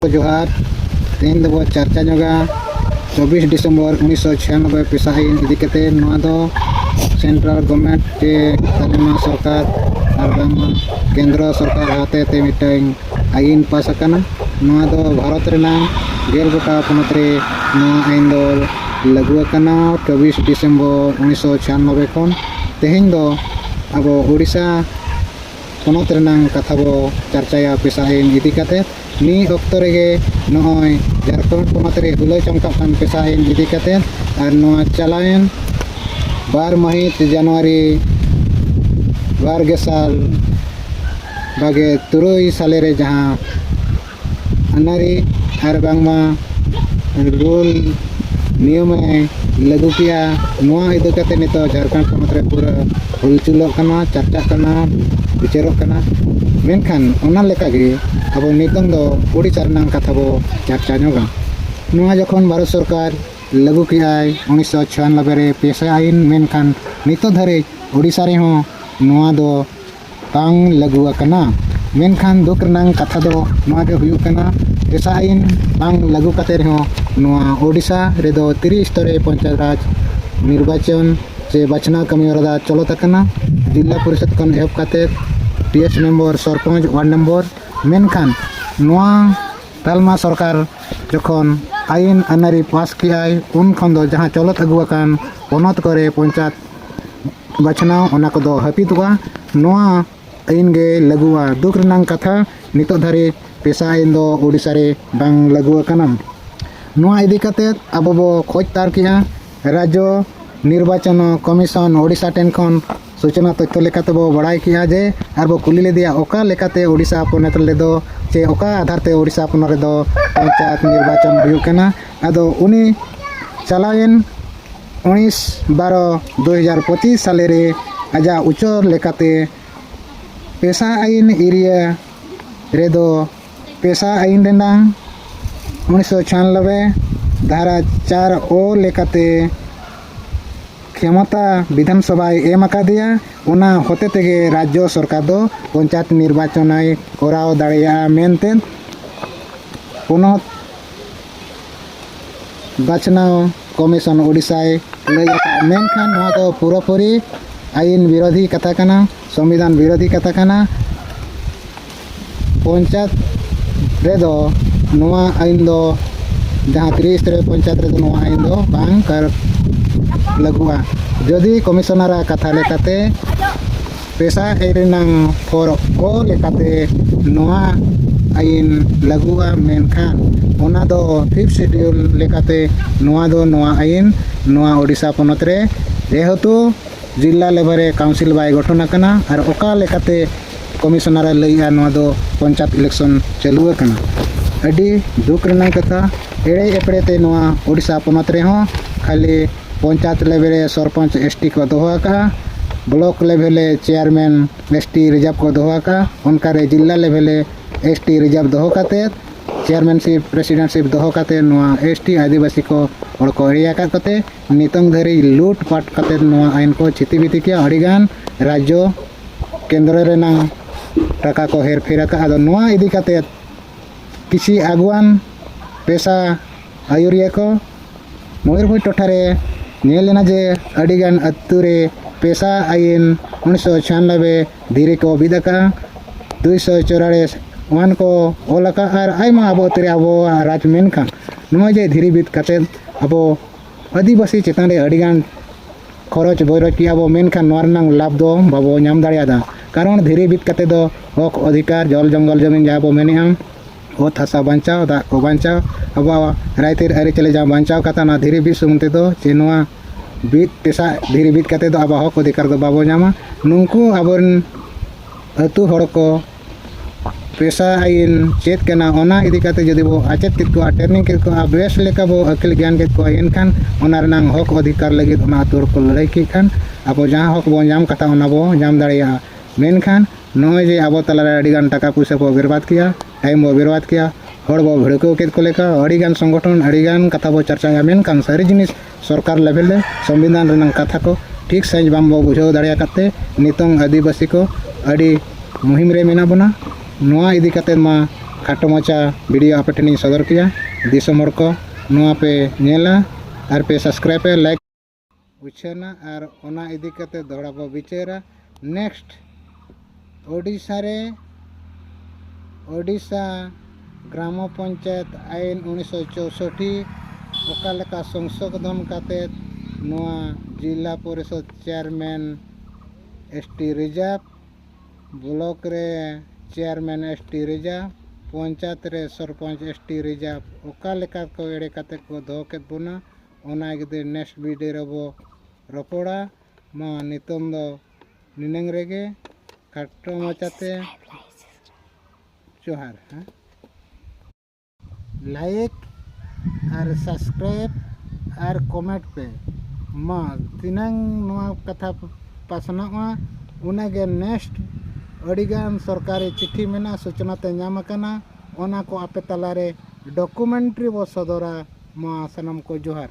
जोहार तीन दबो चर्चा जोगा 24 दिसंबर 1996 पेशा आईन इदी कते नोआ दो सेंट्रल गवर्नमेंट के तालिमा सरकार और केंद्र सरकार हाते ते मिटाइंग आईन पास अकना नोआ दो भारत रेना गेल गोटा पनत रे नोआ आईन दो लागू अकना 24 दिसंबर 1996 खन तेहेन दो अब ओडिशा पनत रेना कथा बो चर्चाया पेशा आईन इदी कते नी अक्तो रेगे नय झारखंड पनत रे हुलय चमका पेशा आईन इदी कते और नोआ चलायन 12 महित जनवरी 2000 बागे तुरुई साले रे जहाँ अनारी और बांगमा रूल नियम लागू किया नोआ इदी कते नितो झारखंड पनत रे पूरा हुलचुलोग कना चर्चा कना विचारोग कना मेनखान ओना लेका गे अब नितंग दो ओडिशा रनांग कथा बो चर्चा जोगा नोआ जखन भारत सरकार लागू कियाय 1996 रे पेशा आईन मेनखान नितो धरे ओडिशा रे हो नोआ दो बांग लागू अकना मेनखान दुख रनांग कथा दो नोआ गे हुयु कना पेशा आईन बांग लागू कते रे हो नोआ ओडिशा रे दो 30 स्तरे पंचायत राज निर्वाचन से बचना कमी रदा चलत अकना जिला परिषद कन एप कते TS number sarpanch ward number मेनखान नोआ तालमा सरकार जखन आईन अनारी पास कियाय उन खन दो जहाँ चलत अगुआकान पनत करे पंचायत बचना ओना को दो हपितवा नोआ आईन गे लागुआ दुख रनांग कथा नितो धरे पेशा आईन दो ओडिशा रे बांग लागू अकना नोआ इदी कते अब बो खोज तार किया राज्य निर्वाचन कमिशन ओडिशा टेन खन सूचना तथ्य लेकाते बो बड़ाई किया जे और बो कुली ले दिया ओका लेकाते ओडिशा पनत ले दो चे ओका आधार ते ओडिशा पन रे दो पंचायत निर्वाचन हुयु कना आदो उनी चलायन 19/12/2025 साले रे आजा उच्च लेकाते पेशा आईन एरिया रे दो पेशा आईन रेनांग 1996 धारा 4 ओ लेकाते क्षमता विधानसभा एम दिया उना होते तेगे राज्य सरकार दो पंचायत निर्वाचन कराव दाड़िया मेनते पुनः बचनाव कमिशन ओडिशा मेनखान नोआ दो पूरापूरी आईन विरोधी कथा कना संविधान विरोधी कथा कना पंचायत रे दो नोआ आईन दो जहाँ 30 स्तरीय पंचायत रे दो नोआ आईन दो बांग कर लगुआ जदि कमिशनर कथा लेकाते पेशा एरेनांग फॉर ओ लेकाते नोआ आईन लगुआ मेनखान ओना दो 5th शेड्यूल लेकाते नोआ दो नोआ आईन नोआ ओडिशा पनत रे जेहेतु जिला लेवल रे काउंसिल बाय गठन अकना और ओका लेकाते कमिशनर लैया नोआ दो पंचायत इलेक्शन चालू अकना अडी दुख रनांग कथा एड़े एपड़े ते नोआ ओडिशा पनत रे हो खाली पंचायत लेवल सरपंच एसटी को दोहाका block level chairman ST reserve को दोहाका उनका रे जिला लेवल एसटी रिजर्व दोहो काते चेयरमैनशिप प्रेसिडेंटशिप दोहो काते नोआ एसटी आदिवासी को और को एरिया काते नितंग धरी लूट पाट काते नोआ आईन को छितिबिति किया अड़ीगान राज्य केंद्र रेना टाका को हेरफेर का आदो नोआ इदी काते किसी आगुआन पेशा आयुरिया को मयूरभंज टोठारे नेलेना जे अड़ीगान अतुरे पेशा आईन 1996 धीरे को विदका 244 वन को ओलका और आयमा अब तेरे अब राज मेनखा नोआ जे धीरे बीत कते अब आदिवासी चेतान रे अड़ीगान खरच बरच की अब मेनखा नोआ रनांग लाभ दो बाबो नाम दाड़ियादा कारण धीरे बीत कते दो हक अधिकार जल जंगल जमीन जहाँ बो मेने ओत हसा बांचाव दा को बांचाव अब रायतिर अरे चले जा बांचाव कता ना धीरे बीत सुनते दो चेनुआ बीत पेशा धीरे बीत कते दो अब हक अधिकार दो बाबो नामा नुंकु अबन अतु हड़ को पेशा आईन चेत केना ओना इदी कते जदि बो आचेत कित को ट्रेनिंग कित को बेस लेका बो अकिल ज्ञान कित को एनखान ओना रनांग हक अधिकार लगी ओना अतु को लड़ाई की खान अब जहां हक बो नाम कता ओना बो नाम दाड़िया मेनखान नय जे अब तला अड़ीगान टाका पैसा को बर्बाद किया टाइम बो बर्बाद किया हड़ बो भिड़को केत को लेका अड़ीगान संगठन अड़ीगान कथा बो चर्चा मेनखान सारी जिनिस सरकार लेवल संविधान रनांग कथा को ठीक सही बाम बो बुझाव दाड़िया कते नितंग आदिवासी को अड़ी मुहिम रे मेना बना नोआ इदी कते मा खाटो मचा वीडियो आपे ठेनी सदर किया दिसम हर को नुआ पे नेला और पे सब्सक्राइब पे लाइक उछना और ओना इदी कते दोड़ा बो विचारा नेक्स्ट ओडिशा ग्राम पंचायत आईन 1964 ओका लेका संशोधन काते नुआ जिला परिषद चेयरमैन एसटी रिजर्व ब्लॉक रे चेयरमैन एसटी रिजर्व पंचायत रे सरपंच एसटी रिजर्व ओका लेका को एड़े काते को दो के बुना ओना गिदे नेक्स्ट वीडियो रे बो रपोड़ा मा नितम दो निनंग रेगे खाटो मचाते जोहार लाइक और सब्सक्राइब और कमेंट पे मा तिनांग नवा कथा पासनावा उनागे नेक्स्ट अड़ीगान सरकारी चिट्ठी मेना सूचना ते नाम कना ओना को आपे तलारे डॉक्यूमेंट्री वो सदरा मा सनम को जोहार।